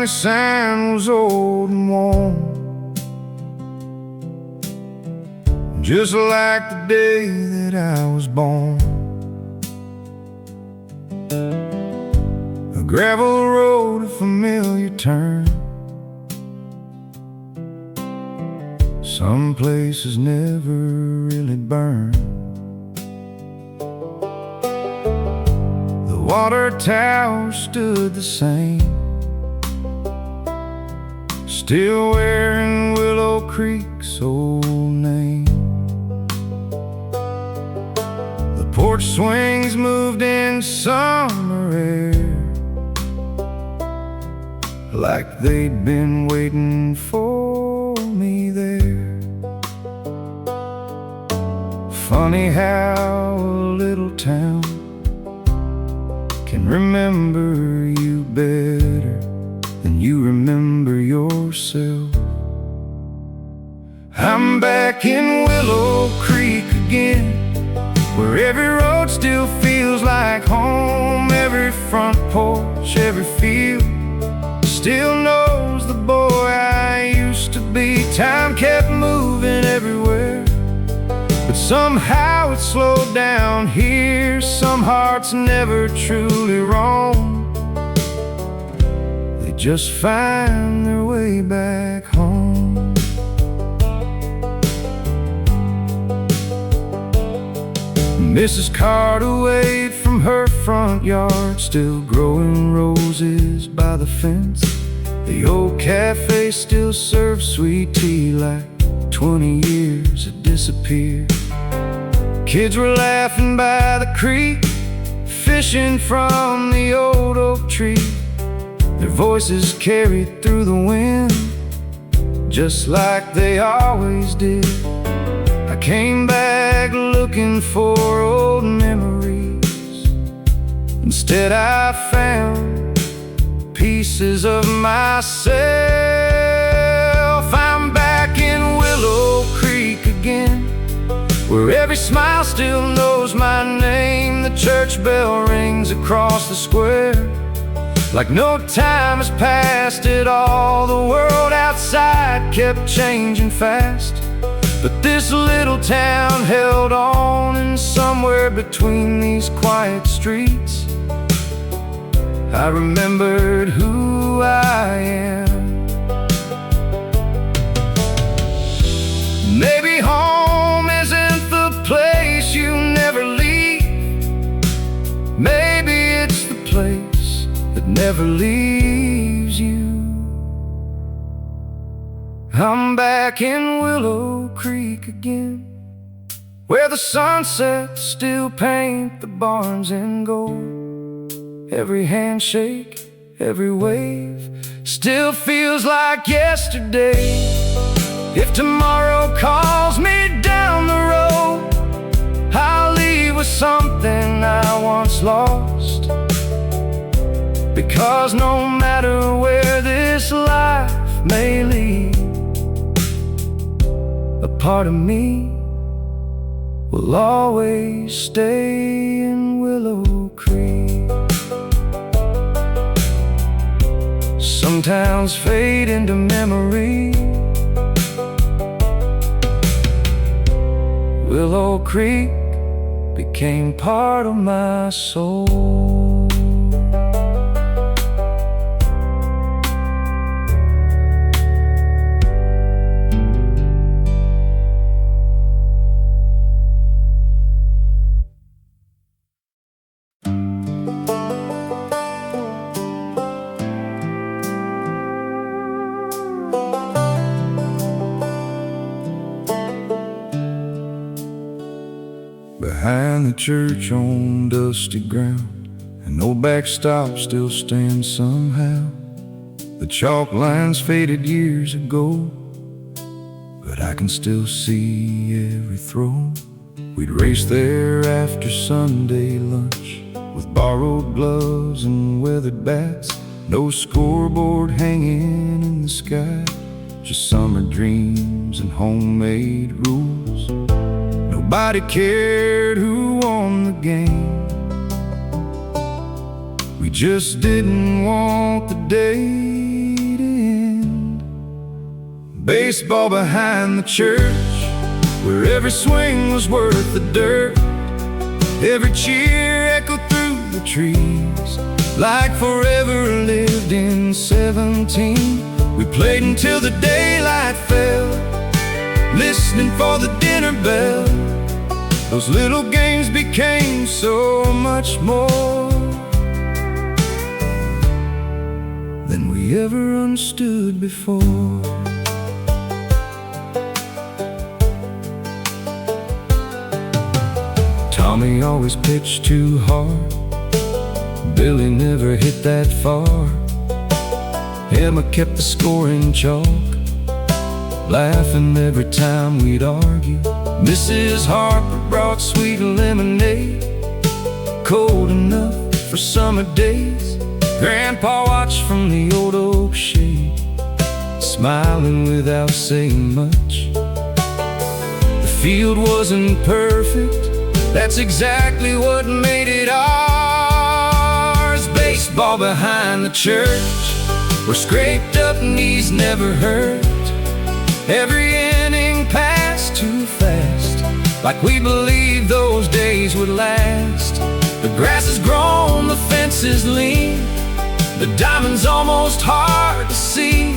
county sign was old and worn, just like the day that I was born. A gravel road, a familiar turn. Some places never really burn. The water tower stood the same, still wearing Willow Creek's old name. The porch swings moved in summer air, like they'd been waiting for me there. Funny how a little town can remember you better than you remember yourself. I'm back in Willow Creek again, where every road still feels like home. Every front porch, every field still knows the boy I used to be. Time kept moving everywhere, but somehow it slowed down here. Some hearts never truly roam, they just find their way back home. Mrs. Carter waved from her front yard, still growing roses by the fence. The old cafe still serves sweet tea like 20 years had disappeared. Kids were laughing by the creek, fishing from the old oak tree. Their voices carried through the wind, just like they always did. I came back looking for old memories. Instead I found pieces of myself. I'm back in Willow Creek again, where every smile still knows my name. The church bell rings across the square, like no time has passed at all. The world outside kept changing fast, but this little town held on. And somewhere between these quiet streets, I remembered who I am. Maybe home isn't the place you never leave. Maybe it's the place that never leaves you. I'm back in Willow Creek again, where the sunsets still paint the barns in gold. Every handshake, every wave still feels like yesterday. If tomorrow calls me down the road, I'll leave with something I once lost. Because no matter where this life may lead, a part of me will always stay in Willow Creek. Some towns fade into memory. Willow Creek became part of my soul. Behind the church on dusty ground, an old backstop still stands somehow. The chalk lines faded years ago, but I can still see every throw. We'd race there after Sunday lunch, with borrowed gloves and weathered bats. No scoreboard hanging in the sky, just summer dreams and homemade rules. Nobody cared who won the game. We just didn't want the day baseball behind the church, where every swing was worth the dirt. Every cheer echoed through the trees, like forever lived in 17. We played until the daylight fell, listening for the dinner bell. Those little games became so much more than we ever understood before. Tommy always pitched too hard, Billy never hit that far. Emma kept the score in chalk, laughing every time we'd argue. Mrs. Harper brought sweet lemonade, cold enough for summer days. Grandpa watched from the old oak shade, smiling without saying much. The field wasn't perfect, that's exactly what made it ours. Baseball behind the church, where scraped up knees never hurt. Every inning passed too fast, like we believed those days would last. The grass has grown, the fence is lean, the diamond's almost hard to see,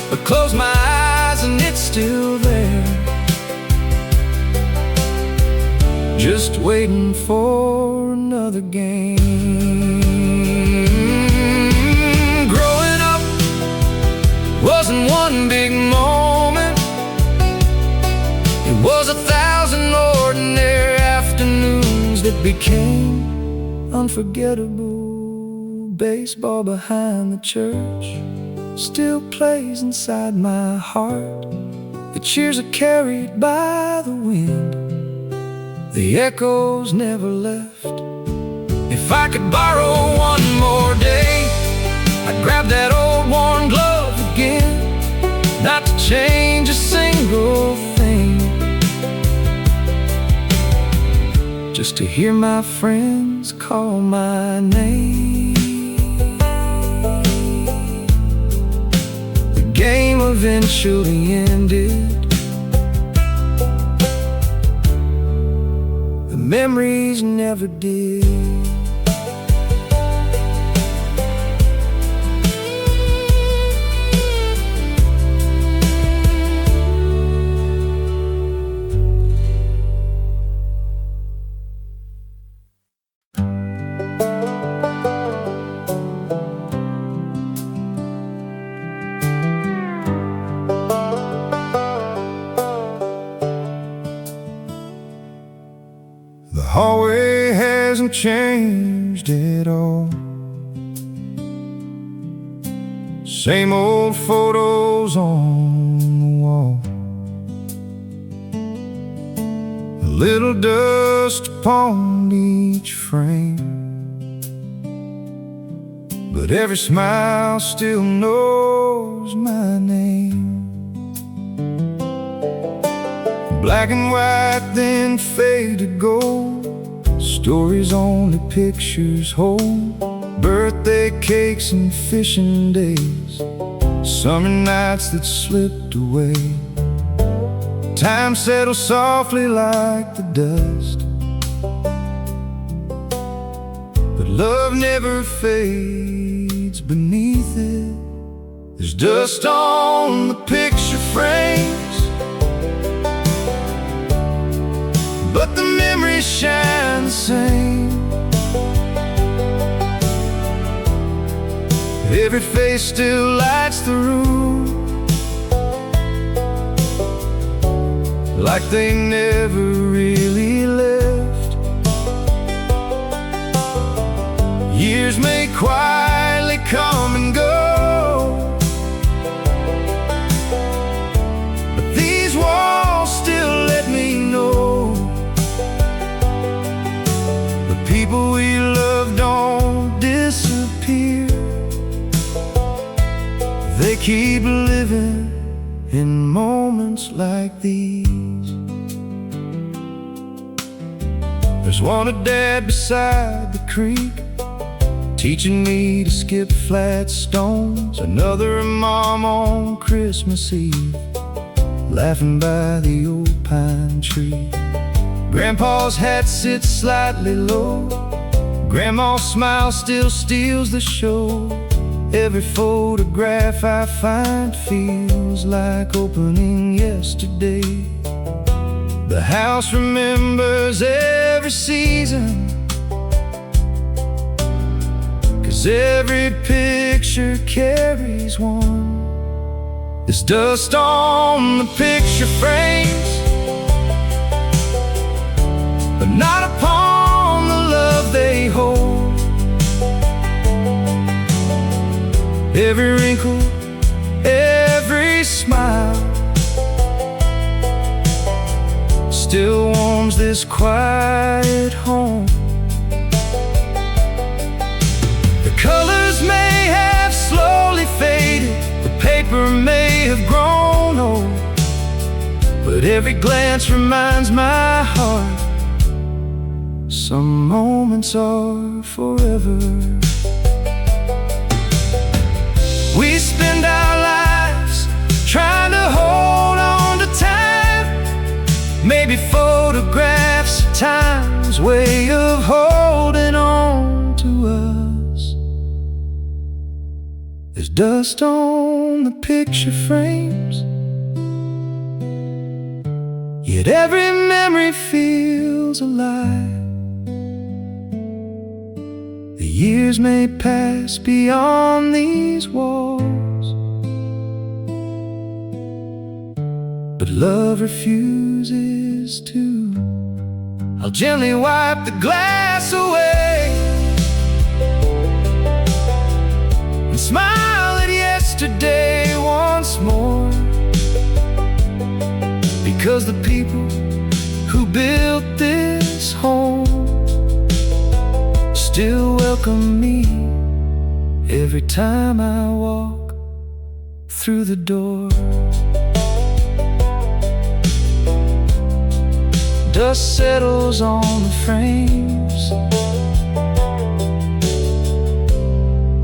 but close my eyes and it's still there, just waiting for another game. Growing up wasn't one big moment, it was 1,000 ordinary afternoons that became unforgettable. Baseball behind the church still plays inside my heart. The cheers are carried by the wind, the echoes never left. If I could borrow one more day, I'd grab that old worn glove again, not to change a single thing, just to hear my friends call my name. The game eventually ended, the memories never did. The hallway hasn't changed at all, same old photos on the wall, a little dust upon each frame, but every smile still knows my name. Black and white, then fade to gold, stories only pictures hold. Birthday cakes and fishing days, summer nights that slipped away. Time settles softly like the dust, but love never fades beneath it. There's dust on the picture frames, but the memories shine the same. Every face still lights the room, like they never really left. Years may quietly come and go, but these walls still let me know the people we love don't disappear. They keep living in moments like these. There's one a dad beside the creek, teaching me to skip flat stones. Another mom on Christmas Eve, laughing by the old pine tree. Grandpa's hat sits slightly low, Grandma's smile still steals the show. Every photograph I find feels like opening yesterday. The house remembers every season, 'cause every picture carries one. There's dust on the picture frames, but not upon the love they hold. Every wrinkle, every smile still warms this quiet home. The colors may have slowly faded, the paper may have grown old, but every glance reminds my heart some moments are forever. We spend our lives trying to hold on to time. Maybe photographs are time's way of holding on to us. There's dust on the picture frames, yet every memory feels alive. The years may pass beyond these walls, but love refuses to. I'll gently wipe the glass away and smile at yesterday once more, because the people who built this home still welcome me every time I walk through the door. Dust settles on the frames,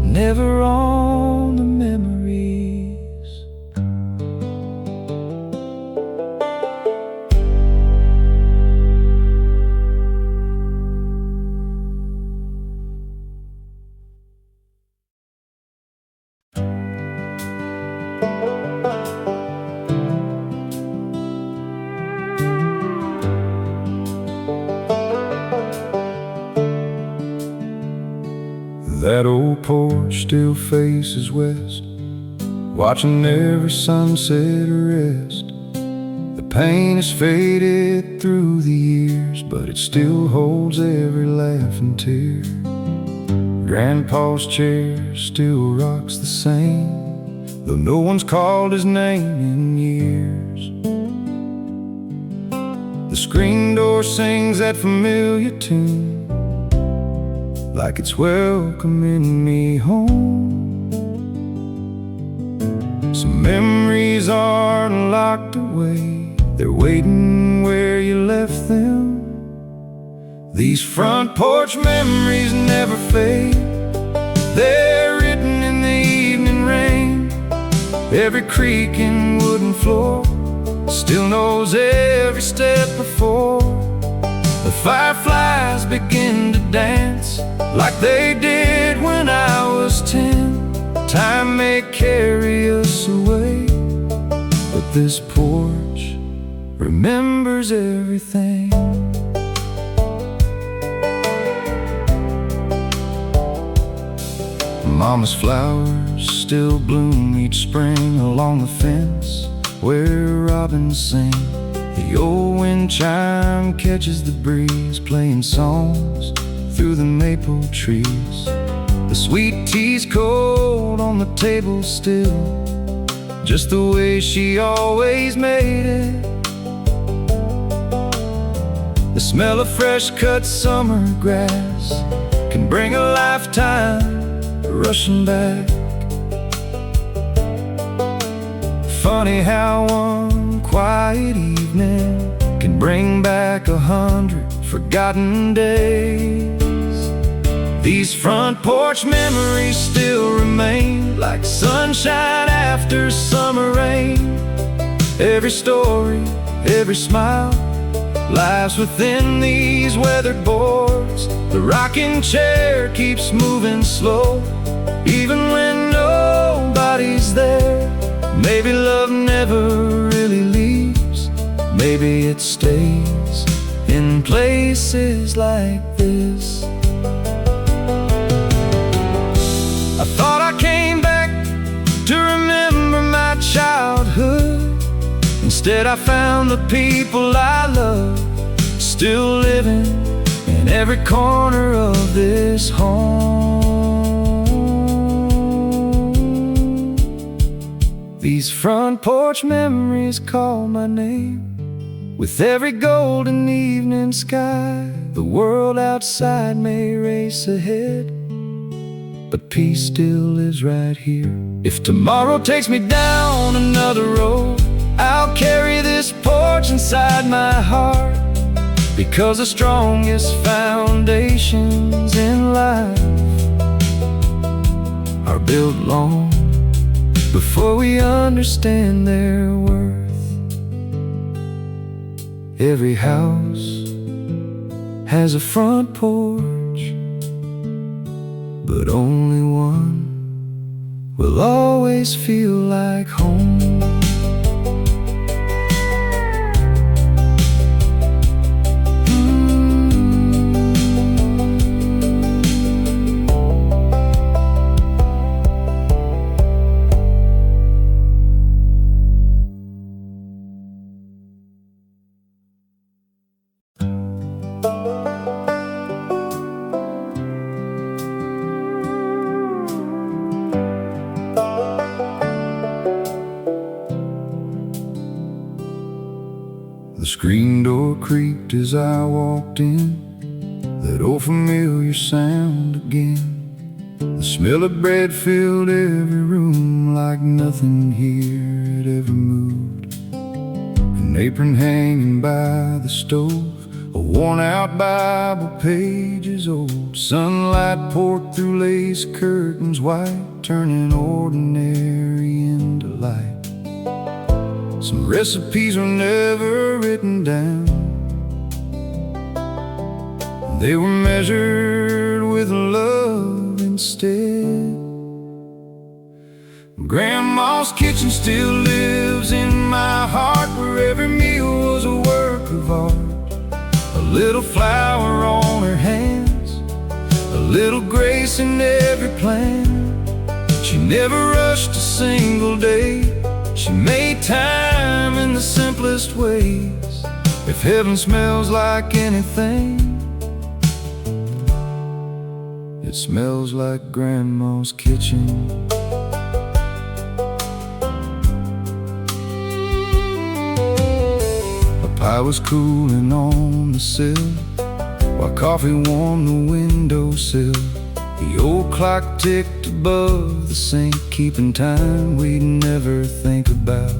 never on the memories. That old porch still faces west, watching every sunset rest. The paint has faded through the years, but it still holds every laugh and tear. Grandpa's chair still rocks the same, though no one's called his name in years. The screen door sings that familiar tune, like it's welcoming me home. Some memories aren't locked away, they're waiting where you left them. These front porch memories never fade, they're written in the evening rain. Every creaking wooden floor still knows every step before. The fireflies begin to dance like they did when I was 10. Time may carry us away, but this porch remembers everything. Mama's flowers still bloom each spring along the fence where robins sing. The old wind chime catches the breeze, playing songs through the maple trees. The sweet tea's cold on the table still, just the way she always made it. The smell of fresh cut summer grass can bring a lifetime rushing back. Funny how one quiet evening can bring back 100 forgotten days. These front porch memories still remain, like sunshine after summer rain. Every story, every smile lies within these weathered boards. The rocking chair keeps moving slow, even when nobody's there. Maybe love never really leaves, maybe it stays in places like this. I thought I came back to remember my childhood. Instead I found the people I love still living in every corner of this home. These front porch memories call my name. With every golden evening sky, the world outside may race ahead, but peace still lives right here. If tomorrow takes me down another road, I'll carry this porch inside my heart, because the strongest foundations in life are built long before we understand their worth. Every house has a front porch, but only one will always feel like home. The screen door creaked as I walked in, that old familiar sound again. The smell of bread filled every room, like nothing here had ever moved. An apron hanging by the stove, a worn-out Bible pages old. Sunlight poured through lace curtains white, turning ordinary into light. Some recipes were never written down, they were measured with love instead. Grandma's kitchen still lives in my heart, where every meal was a work of art. A little flour on her hands, a little grace in every plan. She never rushed a single day, she made time in the simplest ways. If heaven smells like anything, it smells like Grandma's kitchen. A pie was cooling on the sill, while coffee warmed the windowsill. The old clock ticked above the sink, keeping time we'd never think about.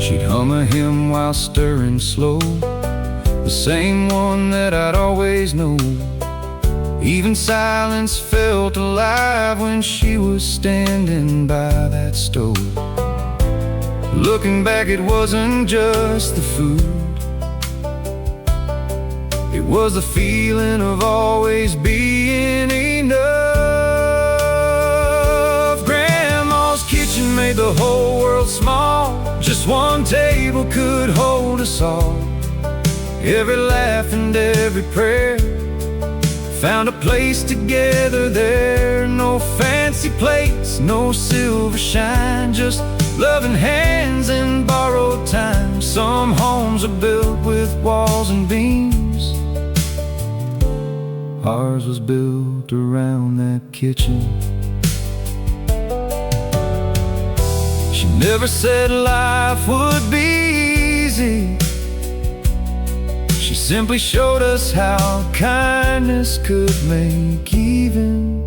She'd hum a hymn while stirring slow, the same one that I'd always known. Even silence felt alive when she was standing by that stove. Looking back, it wasn't just the food, it was the feeling of always being enough. Grandma's kitchen made the whole world small, just one table could hold us all. Every laugh and every prayer found a place together there. No fancy plates, no silver shine, just loving hands and borrowed time. Some homes are built with walls and beams, ours was built around that kitchen. She never said life would be easy, she simply showed us how kindness could make even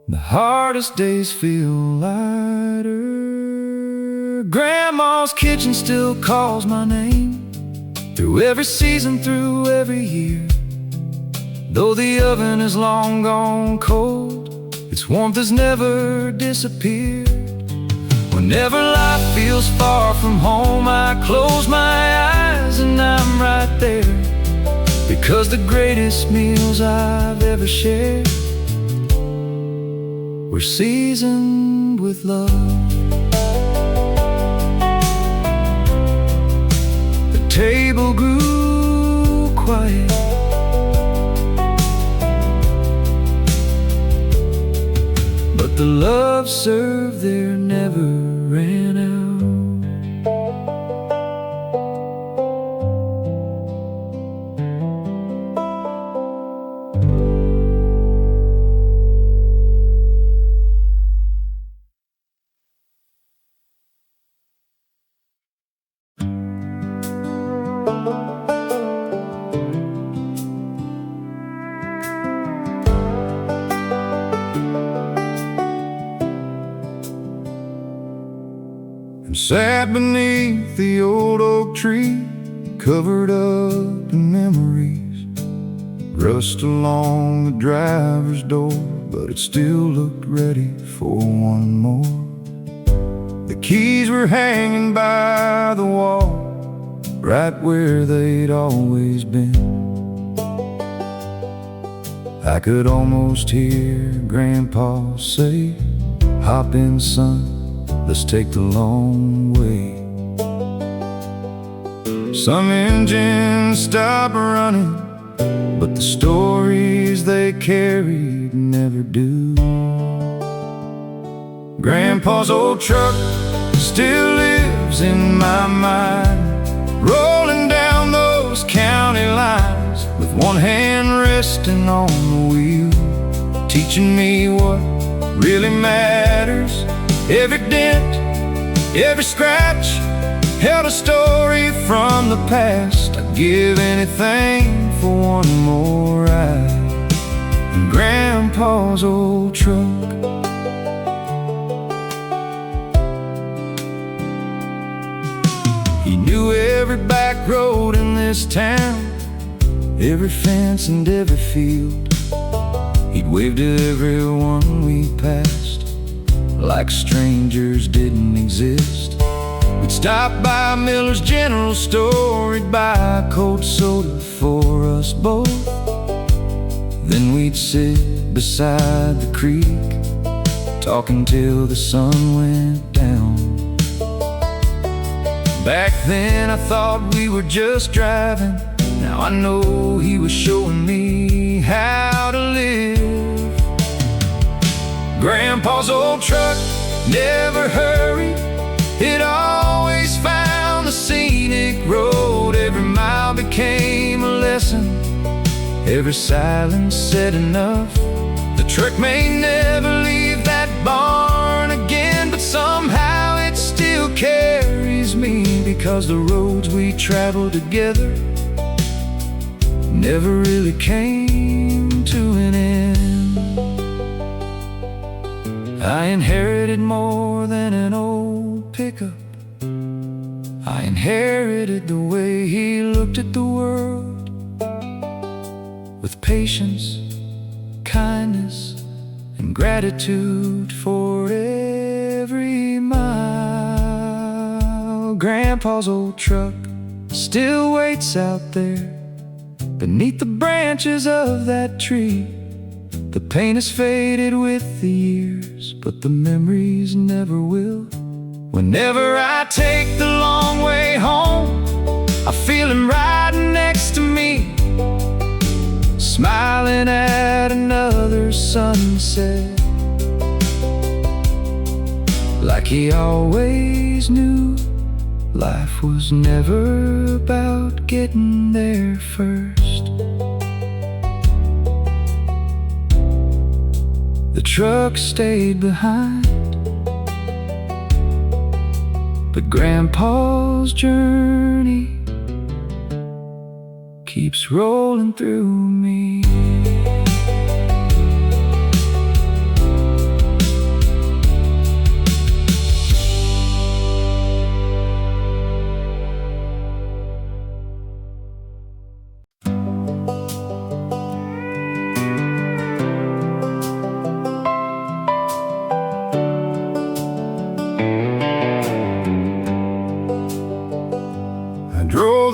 the hardest days feel lighter. Grandma's kitchen still calls my name, through every season, through every year. Though the oven is long gone cold, its warmth has never disappeared. Whenever life feels far from home, I close my eyes and I'm right there. Because the greatest meals I've ever shared were seasoned with love. The table grew quiet, but the love served there never ran out. And sat beneath the old oak tree, covered up in memories. Rust along the driver's door, but it still looked ready for one more. The keys were hanging by the wall, right where they'd always been. I could almost hear Grandpa say, "Hop in, son, let's take the long way." Some engines stopped running, but the stories they carried never do. Grandpa's old truck still lives in my mind, rolling down those county lines, with one hand resting on the wheel, teaching me what really matters. Every dent, every scratch held a story from the past. I'd give anything for one more ride in Grandpa's old truck. He knew every back road in this town, every fence and every field. He'd wave to everyone we passed, like strangers didn't exist. We'd stop by Miller's General Store, he'd buy a cold soda for us both. Then we'd sit beside the creek, talking till the sun went down. Back then I thought we were just driving, now I know he was showing me how to live. Grandpa's old truck never hurried, it always found the scenic road. Every mile became a lesson, every silence said enough. The truck may never leave that barn again, but somehow it still carries me, because the roads we traveled together never really came to an end. I inherited more than an old pickup. I inherited the way he looked at the world, with patience, kindness, and gratitude for every mile. Grandpa's old truck still waits out there beneath the branches of that tree. The paint has faded with the years, but the memories never will. Whenever I take the long way home, I feel him right next to me, smiling at another sunset, like he always knew life was never about getting there first. The truck stayed behind, but Grandpa's journey keeps rolling through me.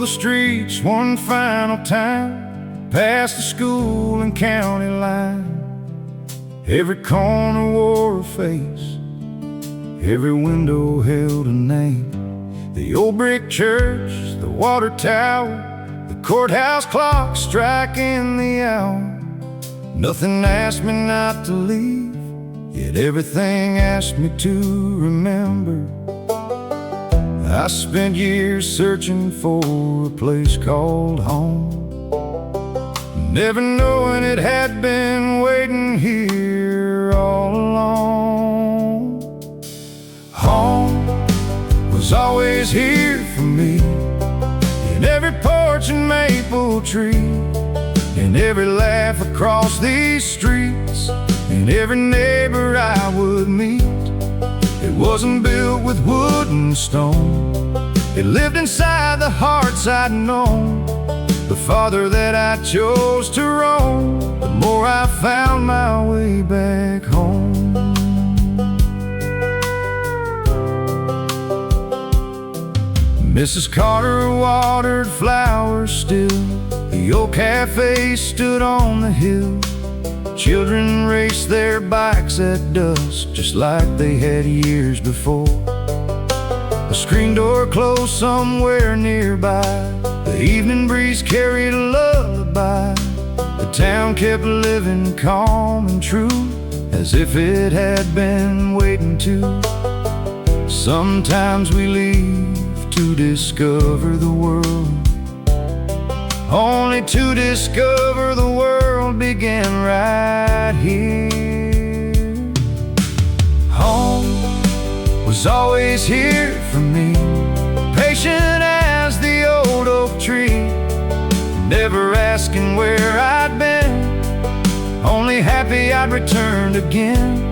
the streets one final time, past the school and county line. Every corner wore a face, every window held a name. The old brick church, the water tower, the courthouse clock striking the hour. Nothing asked me not to leave, yet everything asked me to remember. I spent years searching for a place called home, never knowing it had been waiting here all along. Home was always here for me, in every porch and maple tree, in every laugh across these streets, in every neighbor I would meet. It wasn't built with wood and stone, it lived inside the hearts I'd known. The farther that I chose to roam, the more I found my way back home. Mrs. Carter watered flowers still, the old cafe stood on the hill. Children raced their bikes at dusk, just like they had years before. A screen door closed somewhere nearby, the evening breeze carried a lullaby. The town kept living calm and true, as if it had been waiting to. Sometimes we leave to discover the world, only to discover the world began right here. Home was always here for me, patient as the old oak tree, never asking where I'd been, only happy I'd returned again.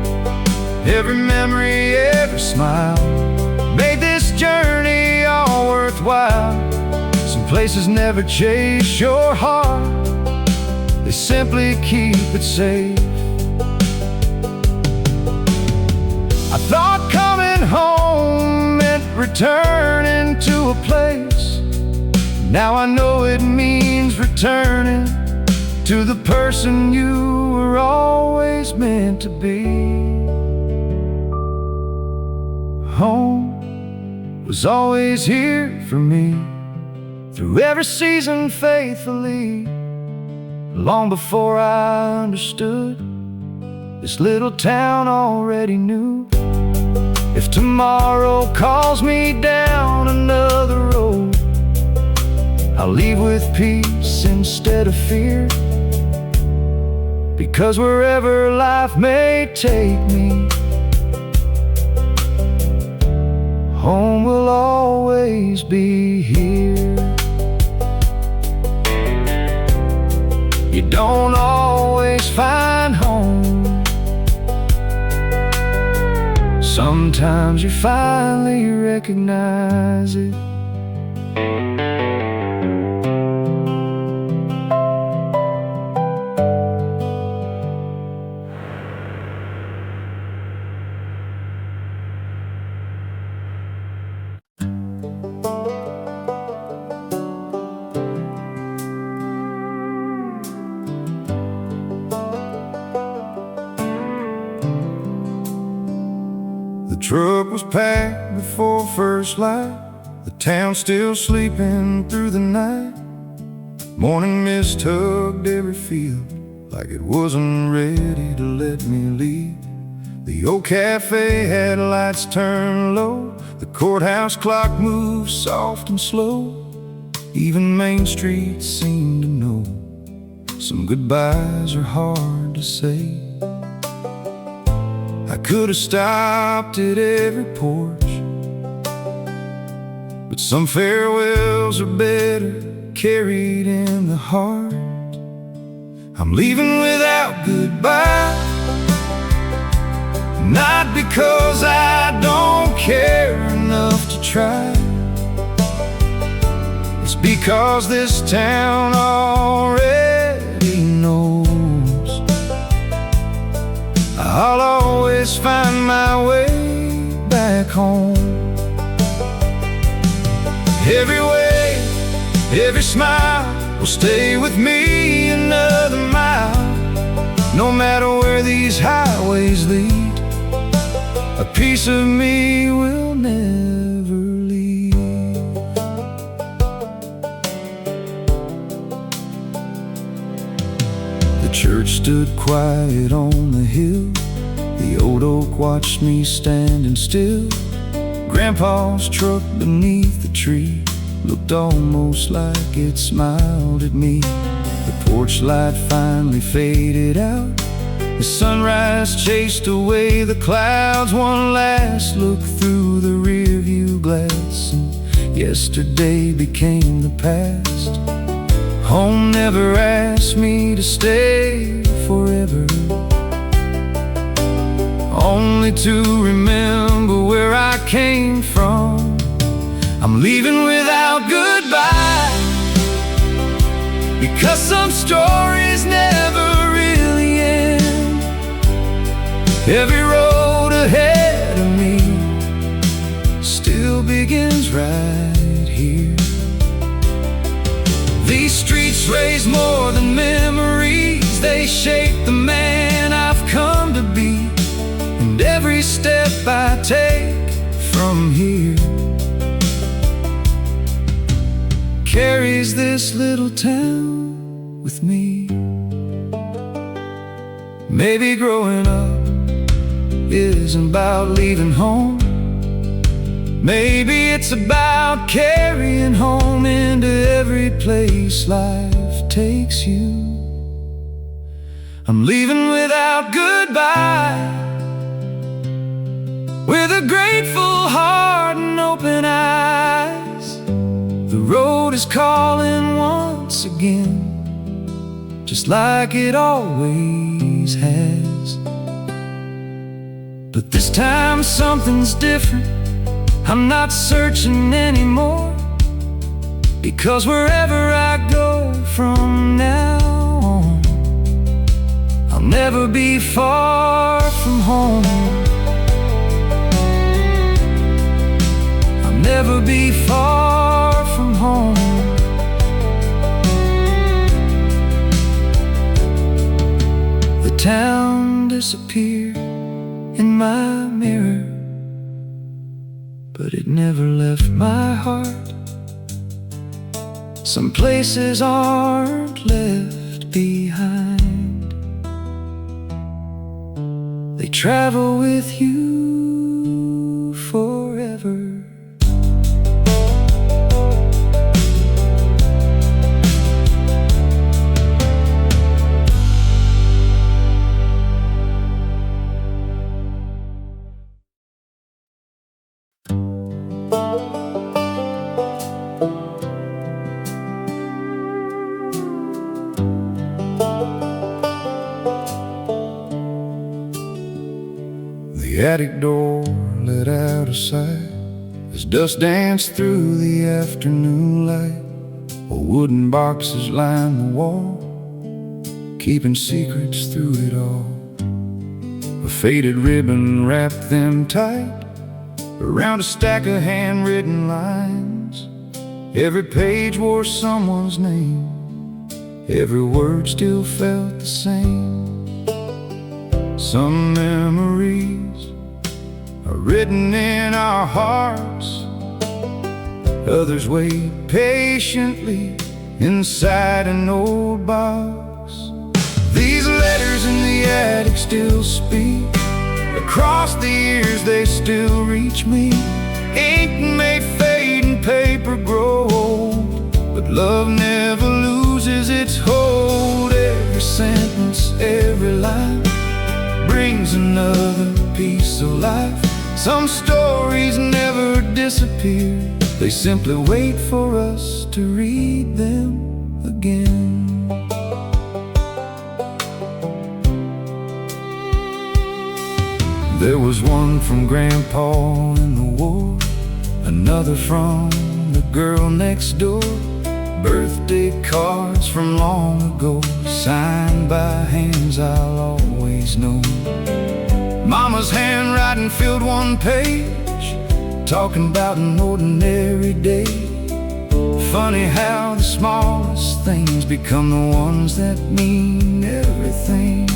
Every memory, every smile made this journey all worthwhile. Some places never chase your heart, they simply keep it safe. I thought coming home meant returning to a place. Now I know it means returning to the person you were always meant to be. Home was always here for me, through every season faithfully. Long before I understood, this little town already knew. If tomorrow calls me down another road, I'll leave with peace instead of fear, because wherever life may take me, home will always be here. You don't always find home, sometimes you finally recognize it. The truck was packed before first light, the town still sleeping through the night. Morning mist hugged every field, like it wasn't ready to let me leave. The old cafe had lights turned low, the courthouse clock moved soft and slow. Even Main Street seemed to know some goodbyes are hard to say. I could have stopped at every porch, but some farewells are better carried in the heart. I'm leaving without goodbye, not because I don't care enough to try. It's because this town already knows I'll always find my way back home. Every way, Every smile will stay with me another mile. No matter where these highways lead, a piece of me will never leave. The church stood quiet on the hill. The old oak watched me standing still. Grandpa's truck beneath the tree looked almost like it smiled at me. The porch light finally faded out. The sunrise chased away the clouds. One last look through the rearview glass, and yesterday became the past. Home never asked me to stay forever, only to remember where I came from. I'm leaving without goodbye, because some stories never really end. Every road ahead of me still begins right here. These streets raise more than memories. They shape the man I've come to be, and every step I take from here carries this little town with me. Maybe growing up isn't about leaving home. Maybe it's about carrying home into every place life takes you. I'm leaving without goodbye, with a grateful heart and open eyes. The road is calling once again, just like it always has. But this time something's different. I'm not searching anymore, because wherever I go from now on, I'll never be far from home. I'll never be far from home. The town disappeared in my mirror, but it never left my heart. Some places aren't left behind, they travel with you forever. The attic door let out of sight as dust danced through the afternoon light. While wooden boxes lined the wall, keeping secrets through it all. A faded ribbon wrapped them tight around a stack of handwritten lines. Every page wore someone's name, every word still felt the same. Some memories are written in our hearts, others wait patiently inside an old box. These letters in the attic still speak, across the years they still reach me. Ink may fade and paper grow old, but love never loses its hold. Every sentence, every line brings another piece of life. Some stories never disappear, they simply wait for us to read them again. There was one from Grandpa in the war, another from the girl next door. Birthday cards from long ago, signed by hands I'll always know. Mama's handwriting filled one page, talking about an ordinary day. funny how the smallest things become the ones that mean everything.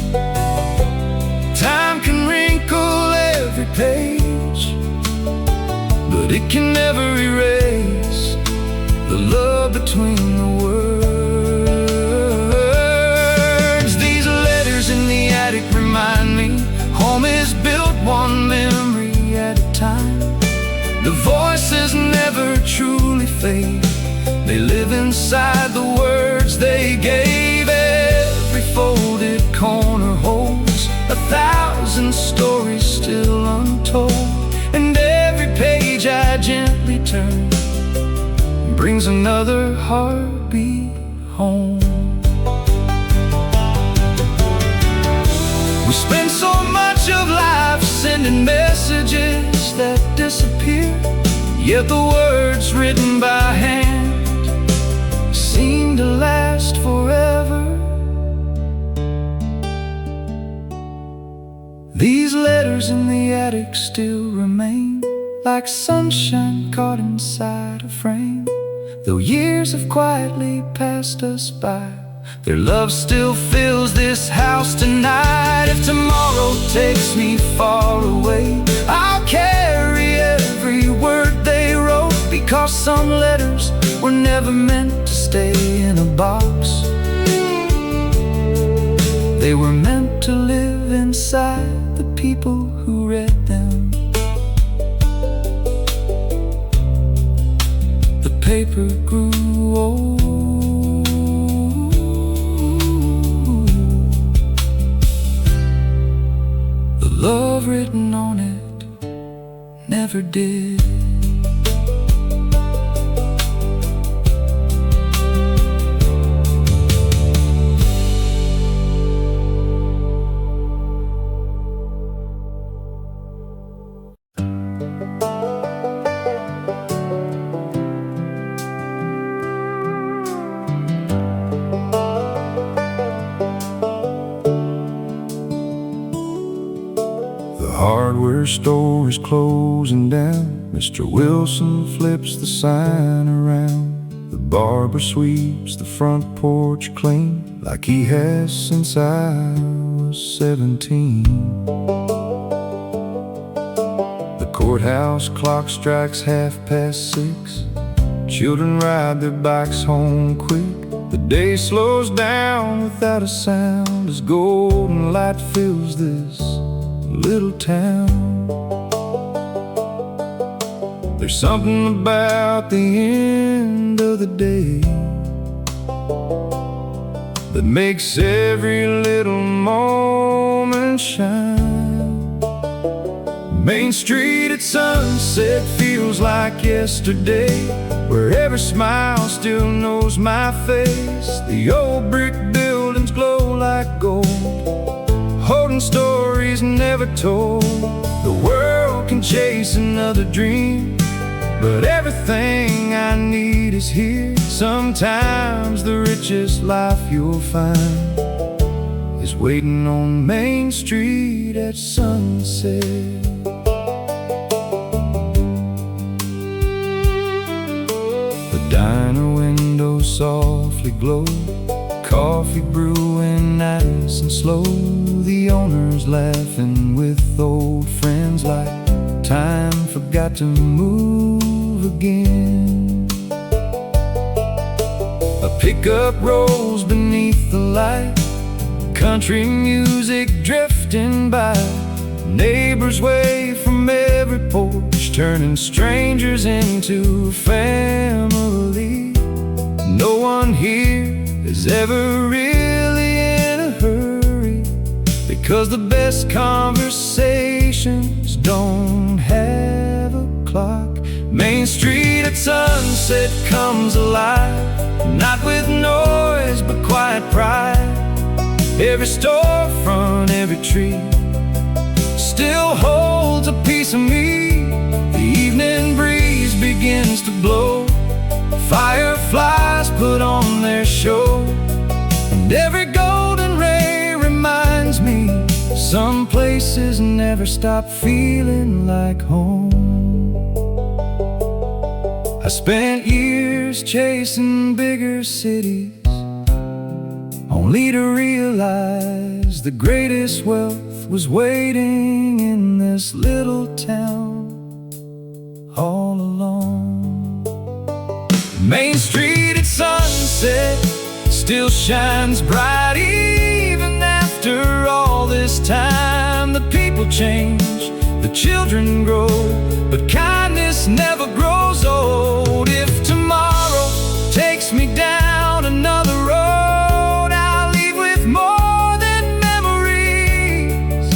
Time can wrinkle every page, but it can never erase the love between the words. These letters in the attic remind me home is built one memory at a time. The voices never truly fade. They live inside the words they gave. Every folded corner holds 1,000 stories still untold, and every page I gently turn brings another heartbeat home. We spend so much of life sending messages that disappear, yet the words written by hand seem to last forever. These letters in the attic still remain, like sunshine caught inside a frame. Though years have quietly passed us by, their love still fills this house tonight. If tomorrow takes me far away, I'll carry every word they wrote, because some letters were never meant to stay in a box. They were meant to live inside the people who read them. The paper grew old, the love written on it never did. The hardware store is closing down. Mr. Wilson flips the sign around. The barber sweeps the front porch clean, like he has since I was 17. The courthouse clock strikes 6:30. Children ride their bikes home quick. The day slows down without a sound as golden light fills this little town. There's something about the end of the day that makes every little moment shine. Main Street at sunset feels like yesterday, where every smile still knows my face. The old brick buildings glow like gold, holding stories never told. The world can chase another dream, but everything I need is here. Sometimes the richest life you'll find is waiting on Main Street at sunset. The diner windows softly glow, coffee brewing nice and slow. The owners laughing with old friends, like time forgot to move again. A pickup rolls beneath the light, country music drifting by. Neighbors wave from every porch, turning strangers into family. No one here is ever really in a hurry, because the best conversations don't have a clock. Main Street at sunset comes alive, not with noise but quiet pride. Every storefront, every tree still holds a piece of me. The evening breeze begins to blow, fireflies put on their show, and every golden ray reminds me some places never stop feeling like home. I spent years years chasing bigger cities, only to realize the greatest wealth was waiting in this little town all alone. Main Street at sunset still shines bright even after all this time. The people change, the children grow, but kindness never grows old. If tomorrow takes me down another road, I'll leave with more than memories,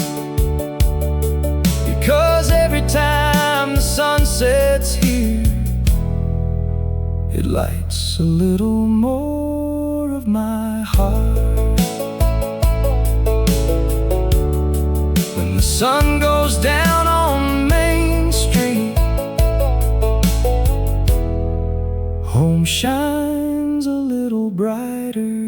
because every time the sun sets here, it lights a little more of my heart. When the sun goes down on Main Street, home shines a little brighter.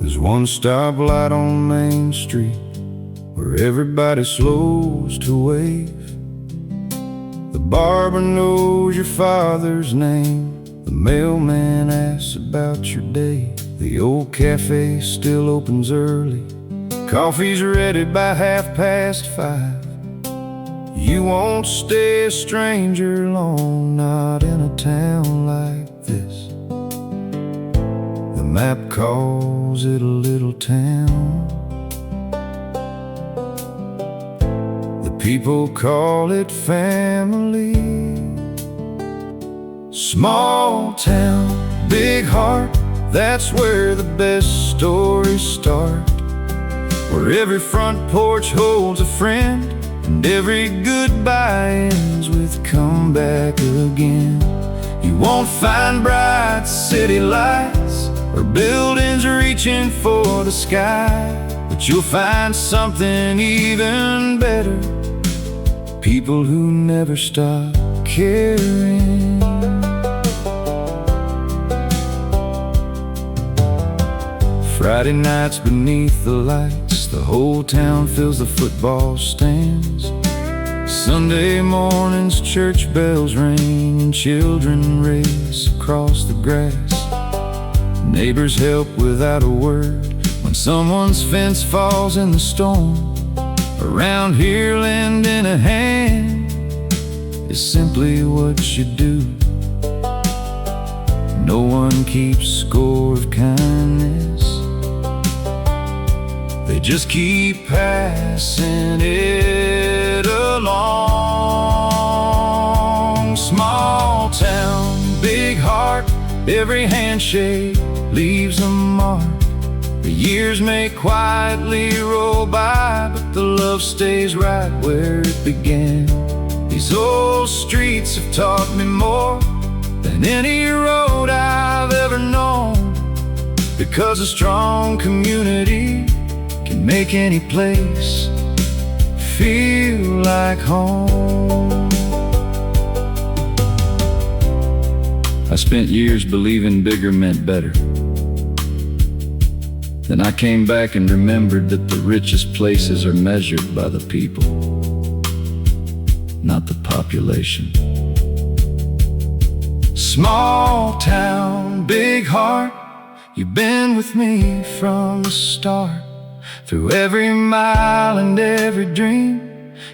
There's one stoplight on Main Street where everybody slows to wave. The barber knows your father's name, the mailman asks about your day. The old cafe still opens early, coffee's ready by 5:30. You won't stay a stranger long, not in a town like this. The map calls it a little town, the people call it family. Small town, big heart, that's where the best stories start. Where every front porch holds a friend, and every goodbye ends with come back again. You won't find bright city lights or buildings reaching for the sky, but you'll find something even better: people who never stop caring. Friday nights beneath the lights, the whole town fills the football stands. Sunday mornings, church bells ring and children race across the grass. Neighbors help without a word when someone's fence falls in the storm. Around here, lending a hand is simply what you do. No one keeps score of kindness, they just keep passing it along. Small town, big heart, every handshake leaves a mark. The years may quietly roll by, but the love stays right where it began. These old streets have taught me more than any road I've ever known, because a strong community can make any place feel like home. I spent years believing bigger meant better. Then I came back and remembered that the richest places are measured by the people, not the population. Small town, big heart, you've been with me from the start. Through every mile and every dream,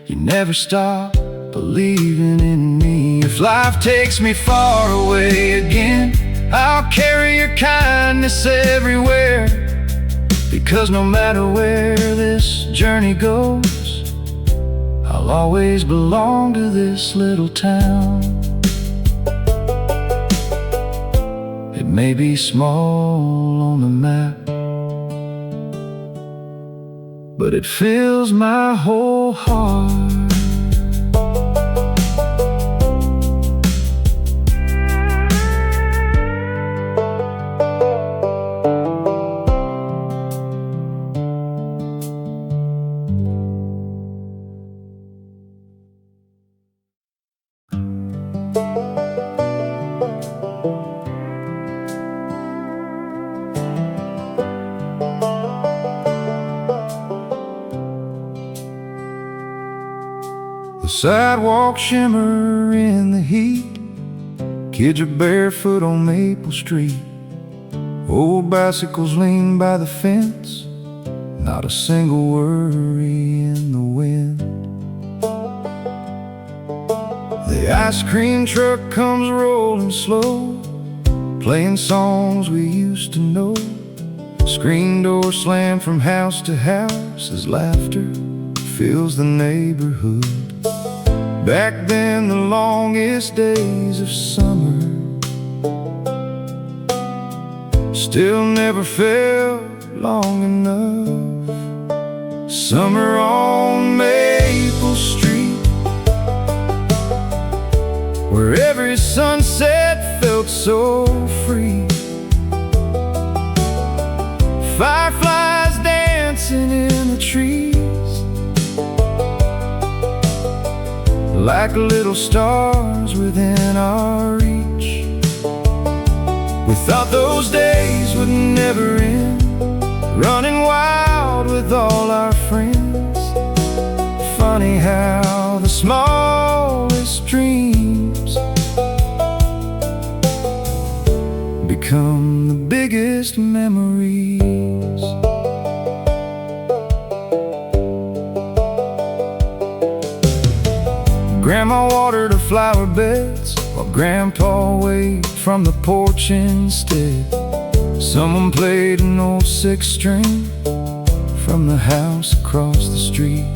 you never stop believing in me. If life takes me far away again, I'll carry your kindness everywhere, because no matter where this journey goes, I'll always belong to this little town. It may be small on the map, but it fills my whole heart. sidewalk shimmer in the heat. Kids are barefoot on Maple Street. Old bicycles lean by the fence. Not a single worry in the wind. The ice cream truck comes rolling slow, playing songs we used to know. Screen door slammed from house to house as laughter fills the neighborhood. Back then, the longest days of summer still never felt long enough. Summer on Maple Street, where every sunset felt so free. Fireflies dancing in the trees, like little stars within our reach. We thought those days would never end, running wild with all our friends. Funny how the smallest dreams become the biggest memories. Grandma watered her flower beds while Grandpa waved from the porch instead. Someone played an old six-string from the house across the street.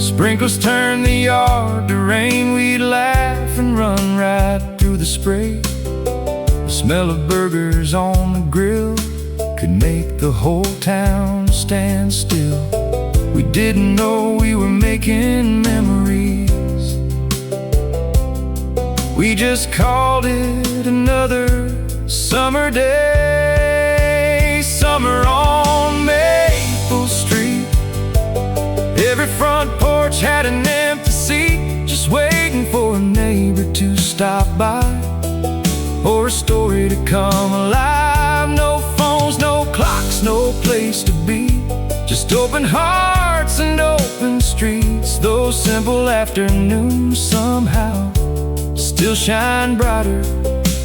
Sprinkles turned the yard to rain. We'd laugh and run right through the spray. The smell of burgers on the grill could make the whole town stand still. We didn't know we were making memories. We just called it another summer day. Summer on Maple Street, every front porch had an empty seat, just waiting for a neighbor to stop by or a story to come alive. No phones, no clocks, no place to be, just open hearts and open streets. Those simple afternoons somehow still shine brighter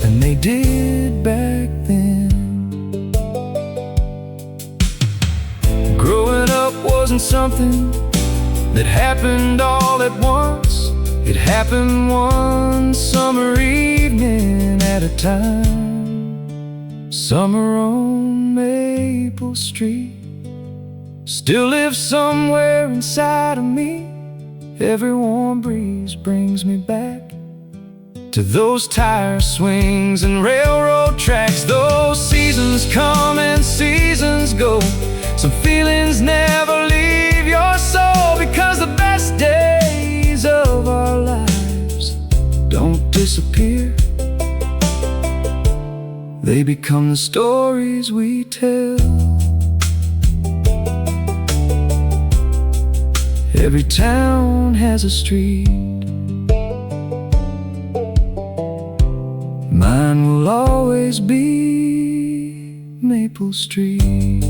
than they did back then. Growing up wasn't something that happened all at once. It happened one summer evening at a time. Summer on Maple Street still lives somewhere inside of me. Every warm breeze brings me back to those tire swings and railroad tracks. Those seasons come and seasons go. Some feelings never leave your soul, because the best days of our lives don't disappear. They become the stories we tell. Every town has a street. Mine will always be Maple Street.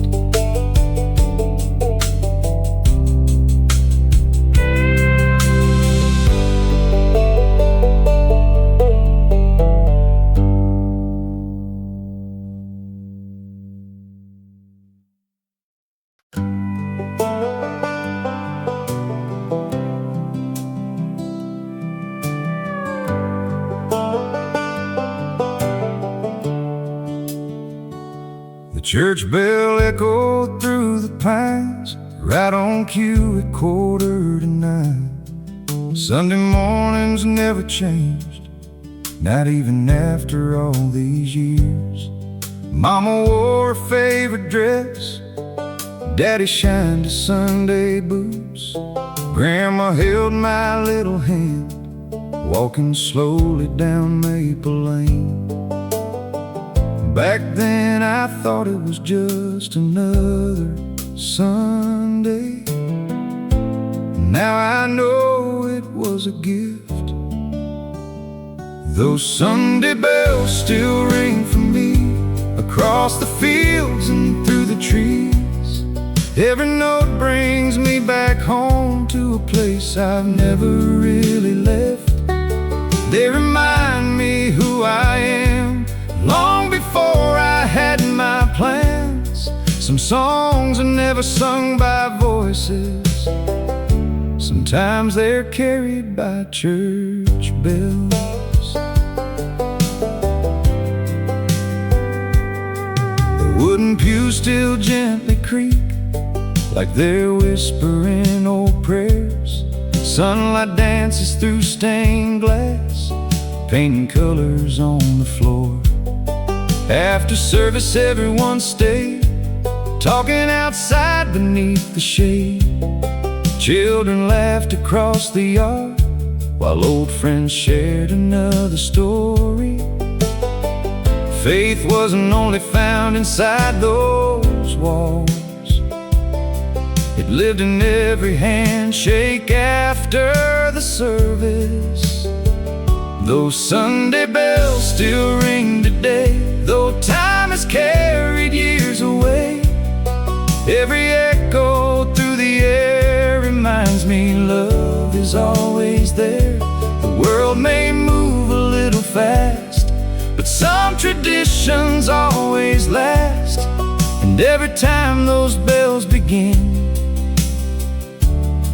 Church bell echoed through the pines, right on cue at 8:45. Sunday mornings never changed, not even after all these years. Mama wore her favorite dress, Daddy shined his Sunday boots. Grandma held my little hand, walking slowly down Maple Lane. Back then I thought it was just another Sunday. Now I know it was a gift. Those Sunday bells still ring for me, across the fields and through the trees. Every note brings me back home to a place place I've never really left. They remind me who I am, long before I had my plans. Some songs are never sung by voices, sometimes they're carried by church bells. The wooden pews still gently creak, like they're whispering old prayers. Sunlight dances through stained glass, painting colors on the floor. After service everyone stayed, talking outside beneath the shade. Children laughed across the yard, while old friends shared another story. Faith wasn't only found inside those walls, it lived in every handshake after the service. Those Sunday bells still ring today, though time has carried years away. Every echo through the air reminds me love is always there. The world may move a little fast, but some traditions always last. And every time those bells begin,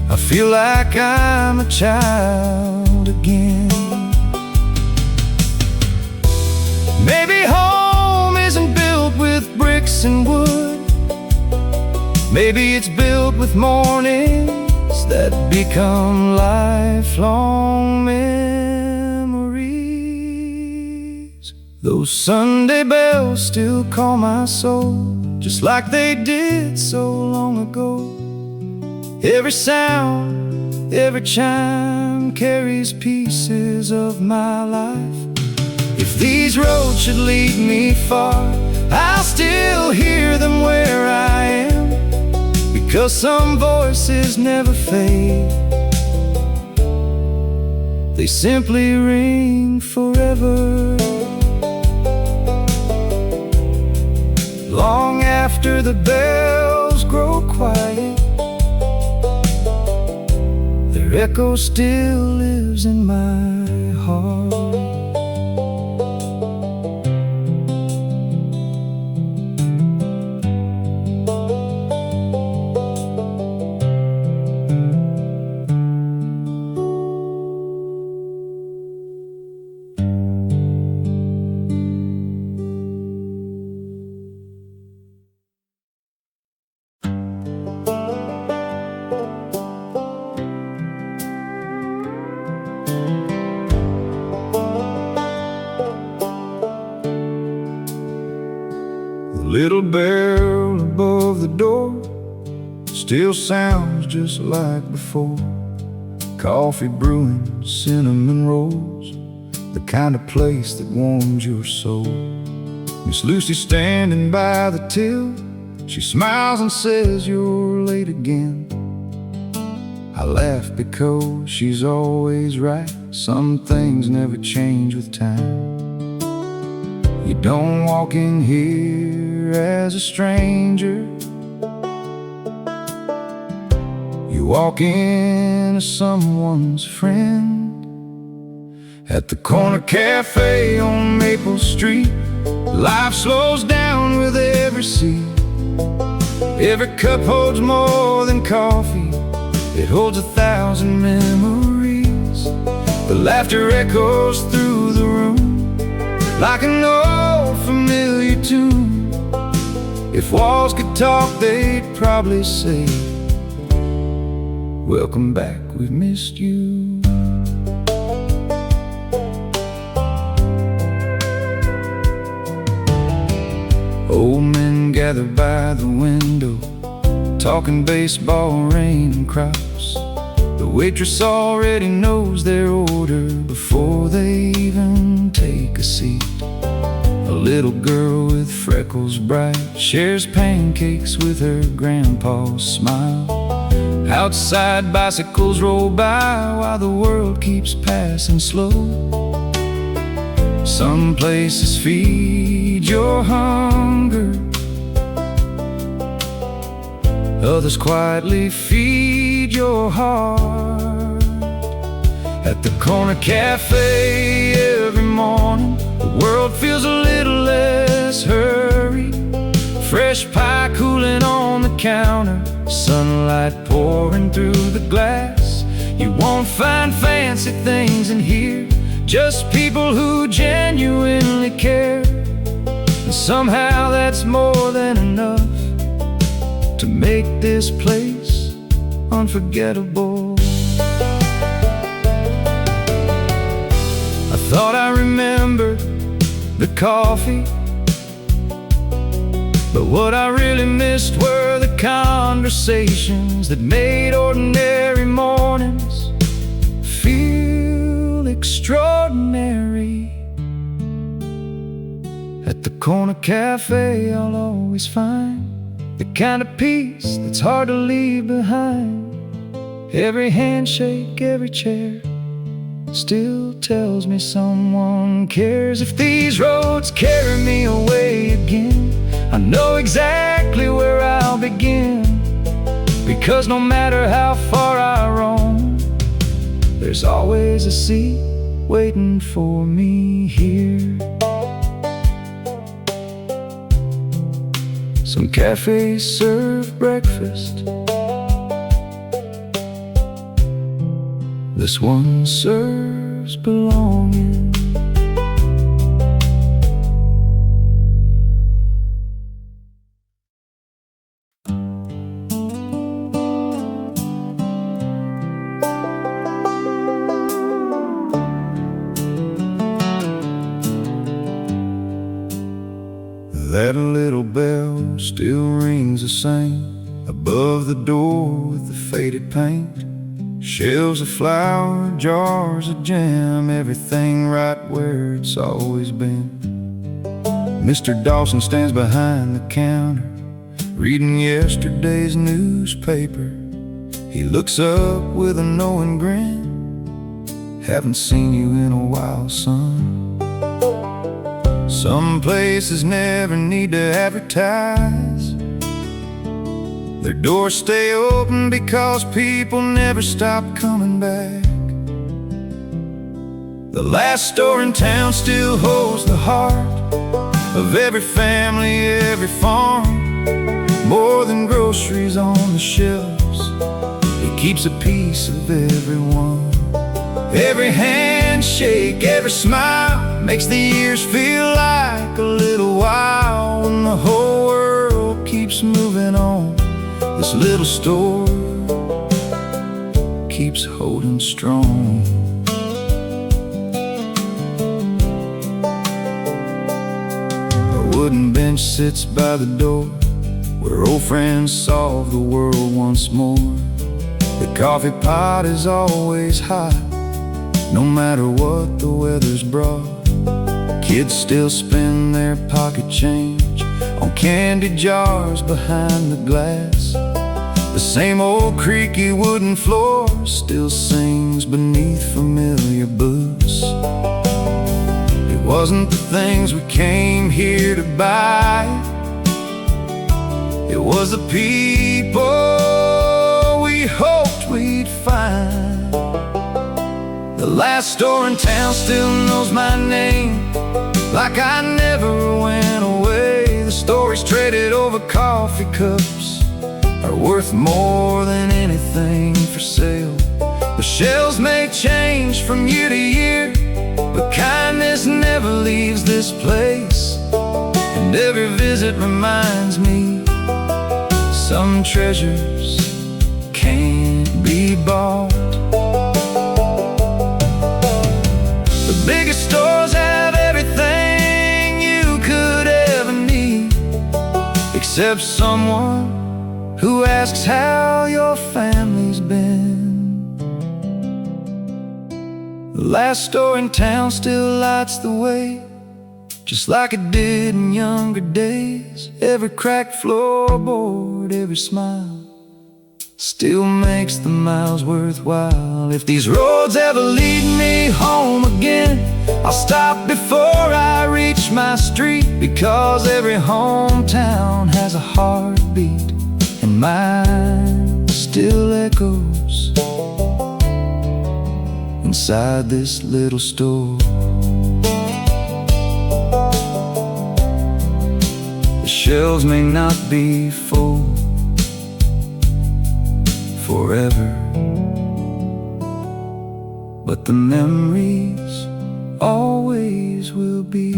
I feel like I'm a child again. Maybe home isn't built with bricks and wood, maybe it's built with mornings that become lifelong memories. Those Sunday bells still call my soul, just like they did so long ago. Every sound, every chime carries pieces of my life. If these roads should lead me far, I'll still hear them where I am, because some voices never fade, they simply ring forever. Long after the bells grow quiet, their echo still lives in my heart. The little bell above the door still sounds just like before. Coffee brewing, cinnamon rolls, the kind of place that warms your soul. Miss Lucy standing by the till, she smiles and says, "You're late again." I laugh because she's always right. Some things never change with time. You don't walk in here as a stranger, you walk in as someone's friend. At the corner cafe on Maple Street, life slows down with every seat. Every cup holds more than coffee, it holds 1,000 memories. The laughter echoes through the room like an old familiar tune. If walls could talk, they'd probably say, "Welcome back, we've missed you." Old men gather by the window, talking baseball, rain, and crops. The waitress already knows their order before they even take a seat. A little girl with freckles bright shares pancakes with her grandpa's smile. Outside, bicycles roll by while the world keeps passing slow. Some places feed your hunger, others quietly feed your heart. At the corner cafe every morning, the world feels a little less hurried. Fresh pie cooling on the counter, sunlight pouring through the glass. You won't find fancy things in here, just people who genuinely care. And somehow that's more than enough to make this place unforgettable. I thought I remembered the coffee, but what I really missed were the conversations that made ordinary mornings feel extraordinary. At the corner cafe I'll always find the kind of peace that's hard to leave behind. Every handshake, every chair still tells me someone cares. If these roads carry me away again, I know exactly where I'll begin. Because no matter how far I roam, there's always a seat waiting for me here. Some cafes serve breakfast, this one serves belonging. That little bell still rings the same above the door with the faded paint. Shelves of flour, jars of jam, everything right where it's always been. Mr. Dawson stands behind the counter, reading yesterday's newspaper. He looks up with a knowing grin. Haven't seen you in a while, son. Some places never need to advertise. Their doors stay open because people never stop coming back. The last store in town still holds the heart of every family, every farm. More than groceries on the shelves, it keeps a piece of everyone. Every handshake, every smile makes the years feel like a little while. When the whole world keeps moving on, this little store keeps holding strong. A wooden bench sits by the door, where old friends solve the world once more. The coffee pot is always hot, no matter what the weather's brought. Kids still spend their pocket change on candy jars behind the glass. The same old creaky wooden floor still sings beneath familiar boots. It wasn't the things we came here to buy, it was the people we hoped we'd find. The last store in town still knows my name, like I never went away. The stories traded over coffee cups are worth more than anything for sale. The shelves may change from year to year, but kindness never leaves this place. And every visit reminds me, some treasures can't be bought. The biggest stores have everything you could ever need, except someone who asks how your family's been. The last store in town still lights the way, just like it did in younger days. Every cracked floorboard, every smile still makes the miles worthwhile. If these roads ever lead me home again, I'll stop before I reach my street, because every hometown has a heartbeat, and mine still echoes inside this little store. The shelves may not be full forever, but the memories always will be.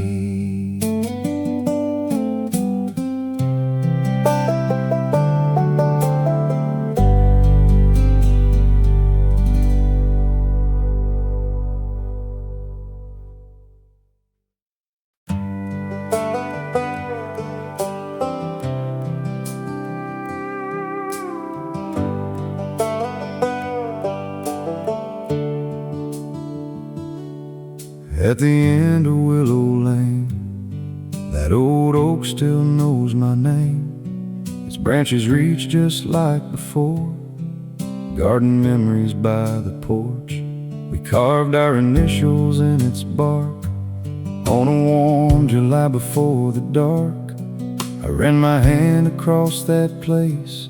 At the end of Willow Lane, that old oak still knows my name. Its branches reach just like before, garden memories by the porch. We carved our initials in its bark on a warm July before the dark. I ran my hand across that place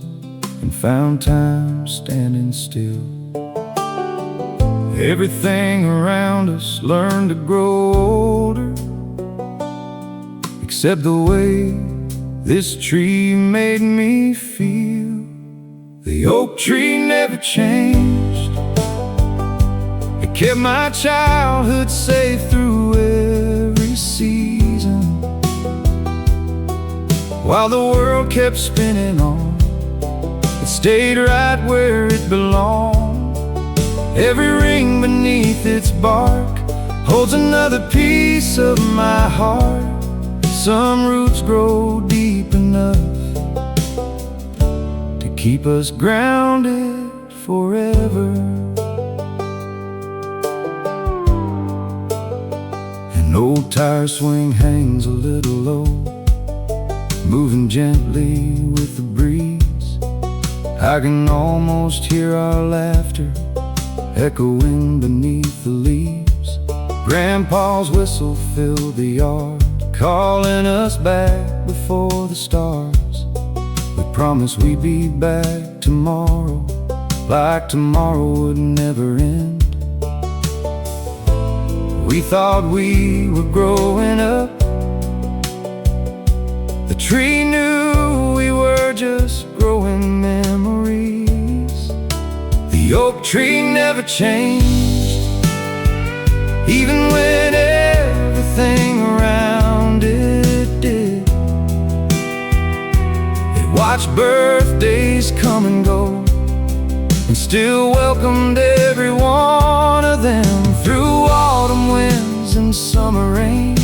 and found time standing still. Everything around us learned to grow older, except the way this tree made me feel. The oak tree never changed. It kept my childhood safe through every season. While the world kept spinning on, it stayed right where it belonged. Every ring beneath its bark holds another piece of my heart. Some roots grow deep enough to keep us grounded forever. An old tire swing hangs a little low, moving gently with the breeze. I can almost hear our laughter echoing beneath the leaves. Grandpa's whistle filled the yard, calling us back before the stars. We promised we'd be back tomorrow, like tomorrow would never end. We thought we were growing up. The tree knew we were just growing memories. The oak tree never changed, even when everything around it did. It watched birthdays come and go, and still welcomed every one of them. Through autumn winds and summer rain,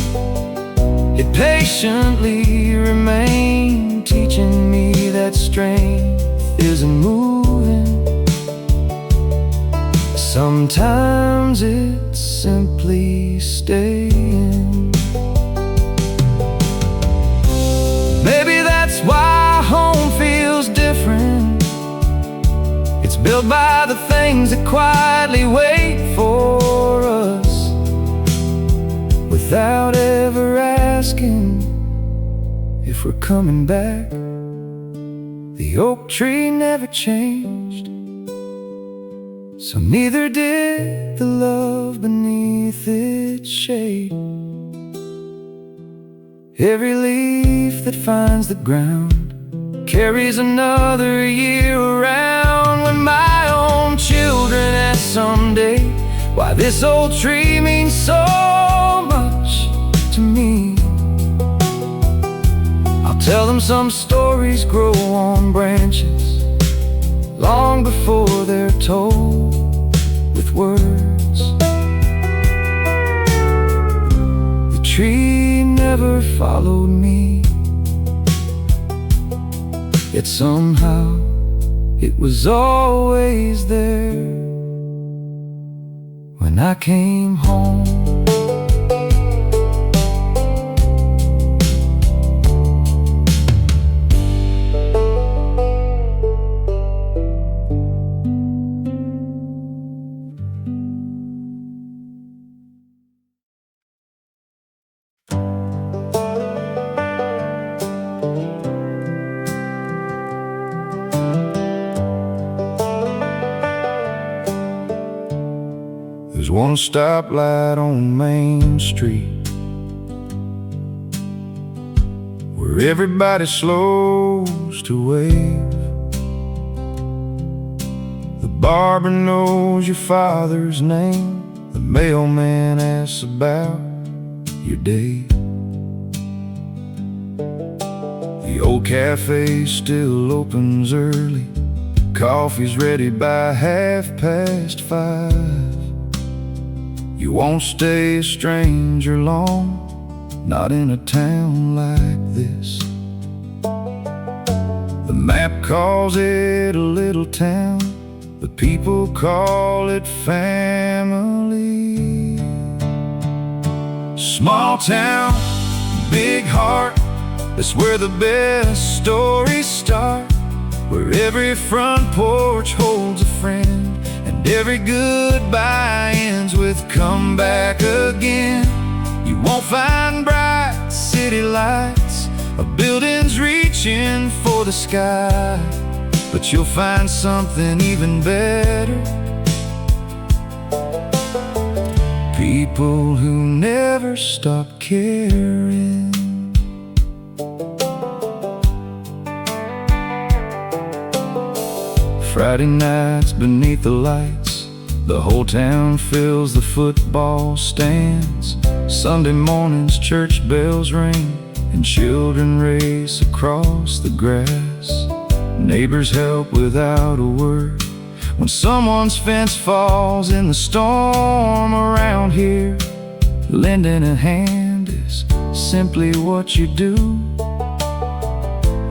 it patiently remained, teaching me that strength isn't moving. Sometimes it's simply staying. Maybe that's why home feels different. It's built by the things that quietly wait for us, without ever asking if we're coming back. The oak tree never changed, so neither did the love beneath its shade. Every leaf that finds the ground carries another year around. When my own children ask someday why this old tree means so much to me, I'll tell them some stories grow on branches long before they're told with words. The tree never followed me, yet somehow it was always there when I came home. There's one stoplight on Main Street where everybody slows to wave. The barber knows your father's name. The mailman asks about your day. The old cafe still opens early. Coffee's ready by 5:30. You won't stay a stranger long, not in a town like this. The map calls it a little town, but people call it family. Small town, big heart, that's where the best stories start. Where every front porch holds a friend, and every goodbye ends with come back again. You won't find bright city lights or buildings reaching for the sky, but you'll find something even better. People who never stop caring. Friday nights beneath the lights, the whole town fills the football stands. Sunday mornings church bells ring, and children race across the grass. Neighbors help without a word when someone's fence falls in the storm around here. Lending a hand is simply what you do.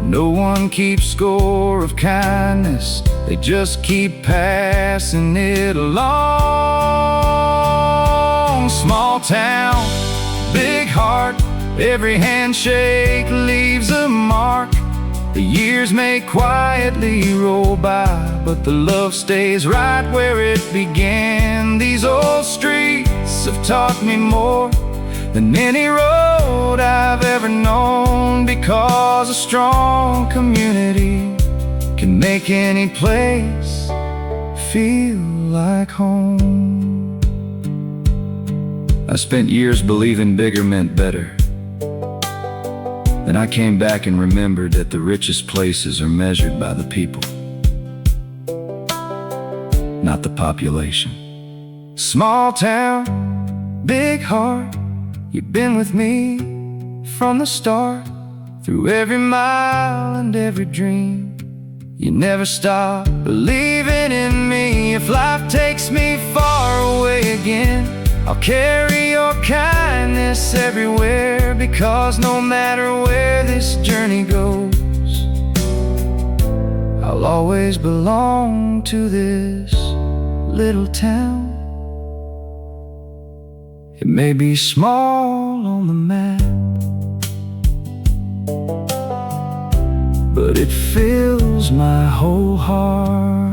No one keeps score of kindness, they just keep passing it along. Small town, big heart, every handshake leaves a mark. The years may quietly roll by, but the love stays right where it began. These old streets have taught me more than any road I've ever known, because a strong community can make any place feel like home. I spent years believing bigger meant better. Then I came back and remembered that the richest places are measured by the people, not the population. Small town, big heart, you've been with me from the start, through every mile and every dream. You never stop believing in me. If life takes me far away again, I'll carry your kindness everywhere, because no matter where this journey goes, I'll always belong to this little town. It may be small on the map, but it fills my whole heart.